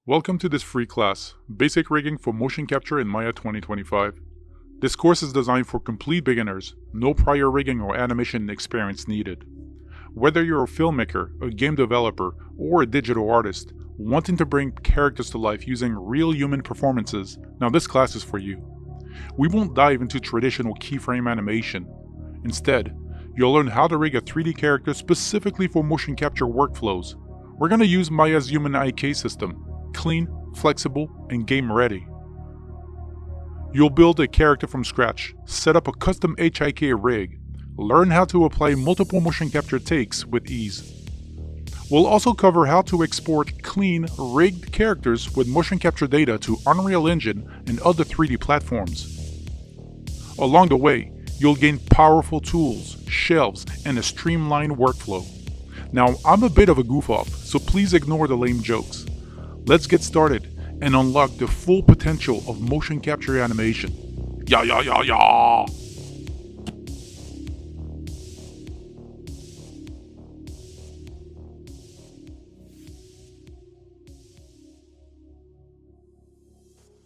Welcome to this free class, Basic Rigging for Motion Capture in Maya 2025. This course is designed for complete beginners, no prior rigging or animation experience needed. Whether you're a filmmaker, a game developer, or a digital artist, wanting to bring characters to life using real human performances, now this class is for you. We won't dive into traditional keyframe animation. Instead, you'll learn how to rig a 3D character specifically for motion capture workflows. We're going to use Maya's human HIK system. Clean, flexible, and game ready. You'll build a character from scratch, set up a custom HIK rig, learn how to apply multiple motion capture takes with ease. We'll also cover how to export clean, rigged characters with motion capture data to Unreal Engine and other 3D platforms. Along the way, you'll gain powerful tools, shelves, and a streamlined workflow. Now, I'm a bit of a goof-off, so please ignore the lame jokes. Let's get started and unlock the full potential of motion capture animation. Yeah!